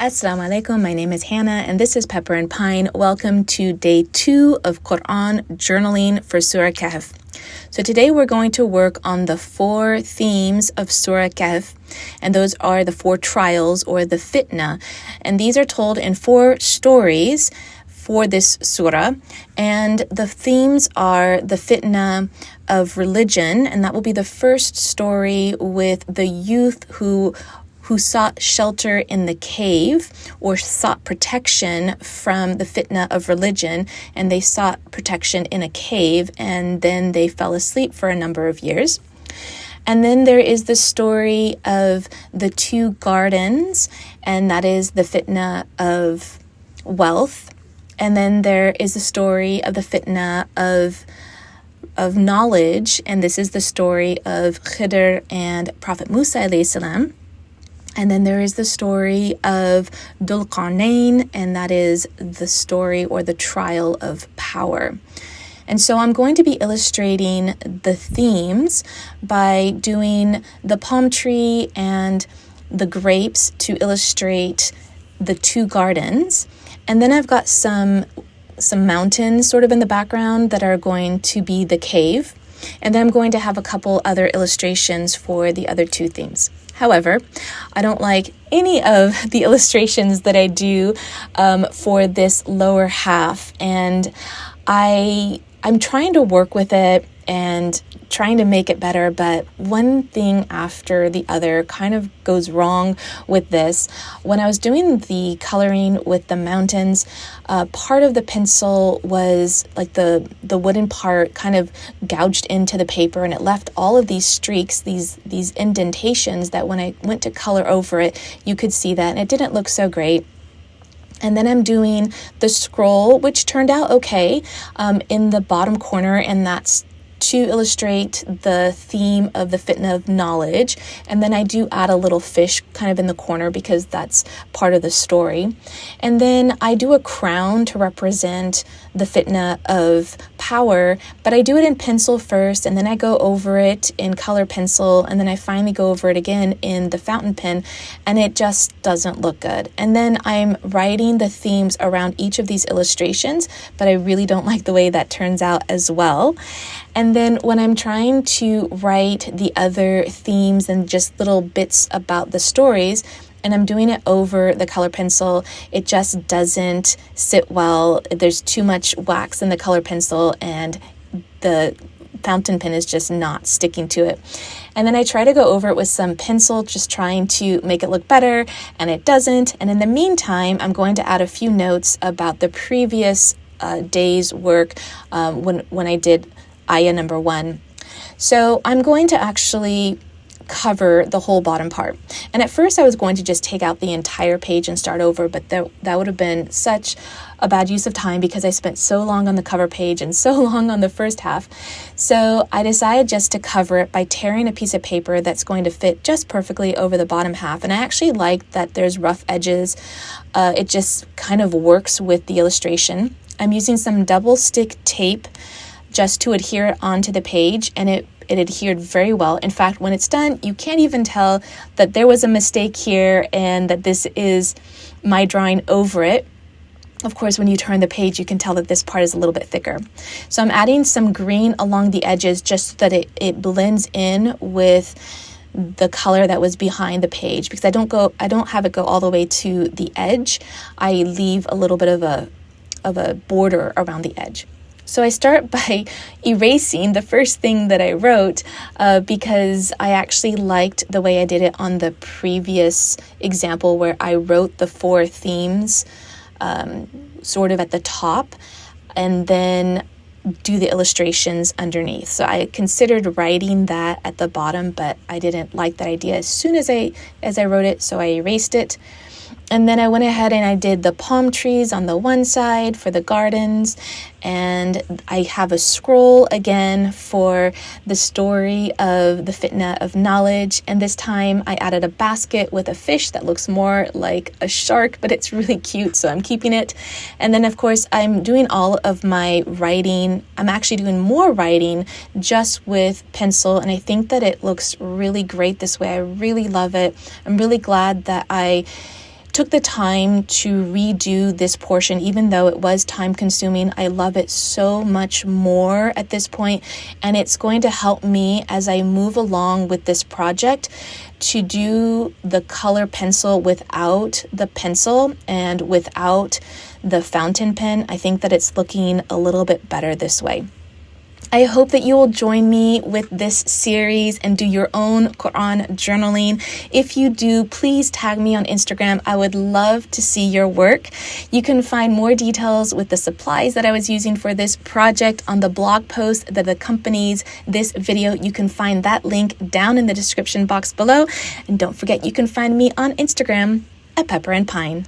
Assalamu alaikum, my name is Hannah and this is Pepper and Pine. Welcome to day 2 of Qur'an Journaling for Surah Kahf. So today we're going to work on the 4 themes of Surah Kahf, and those are the 4 trials or the fitna. And these are told in 4 stories for this surah, and the themes are the fitna of religion, and that will be the first story with the youth who sought shelter in the cave or sought protection from the fitna of religion, and they sought protection in a cave and then they fell asleep for a number of years. And then there is the story of the 2 gardens, and that is the fitna of wealth. And then there is the story of the fitna of knowledge, and this is the story of Khidr and Prophet Musa alayhi salam. And then there is the story of Dhul Qarnayn, and that is the story or the trial of power. And so I'm going to be illustrating the themes by doing the palm tree and the grapes to illustrate the 2 gardens. And then I've got some mountains sort of in the background that are going to be the cave. And then I'm going to have a couple other illustrations for the other 2 themes. However, I don't like any of the illustrations that I do for this lower half, and I'm trying to work with it and trying to make it better, but one thing after the other kind of goes wrong with this. When I was doing the coloring with the mountains, part of the pencil was like the wooden part kind of gouged into the paper, and it left all of these streaks, these indentations that when I went to color over it, you could see that, and it didn't look so great. And then I'm doing the scroll, which turned out okay, in the bottom corner, and that's to illustrate the theme of the fitna of knowledge. And then I do add a little fish kind of in the corner because that's part of the story. And then I do a crown to represent the fitna of power, but I do it in pencil first, and then I go over it in color pencil, and then I finally go over it again in the fountain pen, and it just doesn't look good. And then I'm writing the themes around each of these illustrations, but I really don't like the way that turns out as well. And then when I'm trying to write the other themes and just little bits about the stories, and I'm doing it over the color pencil, it just doesn't sit well. There's too much wax in the color pencil, and the fountain pen is just not sticking to it. And then I try to go over it with some pencil, just trying to make it look better, and it doesn't. And in the meantime, I'm going to add a few notes about the previous day's work when I did ayah number 1. So I'm going to actually cover the whole bottom part. And at first I was going to just take out the entire page and start over, but that would have been such a bad use of time because I spent so long on the cover page and so long on the first half. So I decided just to cover it by tearing a piece of paper that's going to fit just perfectly over the bottom half. And I actually like that there's rough edges. It just kind of works with the illustration. I'm using some double stick tape just to adhere it onto the page, and it adhered very well. In fact, when it's done, you can't even tell that there was a mistake here and that this is my drawing over it. Of course, when you turn the page, you can tell that this part is a little bit thicker. So I'm adding some green along the edges just so that it blends in with the color that was behind the page, because I don't have it go all the way to the edge. I leave a little bit of a border around the edge. So I start by erasing the first thing that I wrote because I actually liked the way I did it on the previous example where I wrote the 4 themes sort of at the top and then do the illustrations underneath. So I considered writing that at the bottom, but I didn't like that idea as soon as I wrote it, so I erased it. And then I went ahead and I did the palm trees on the one side for the gardens, and I have a scroll again for the story of the fitna of knowledge, and this time I added a basket with a fish that looks more like a shark, but it's really cute, so I'm keeping it. And then of course I'm doing all of my writing. I'm actually doing more writing just with pencil, and I think that it looks really great this way. I really love it. I'm really glad that I took the time to redo this portion, even though it was time consuming. I love it so much more at this point, and it's going to help me as I move along with this project to do the color pencil without the pencil and without the fountain pen. I think that it's looking a little bit better this way. I hope that you will join me with this series and do your own Qur'an journaling. If you do, please tag me on Instagram. I would love to see your work. You can find more details with the supplies that I was using for this project on the blog post that accompanies this video. You can find that link down in the description box below. And don't forget, you can find me on Instagram at Pepper and Pine.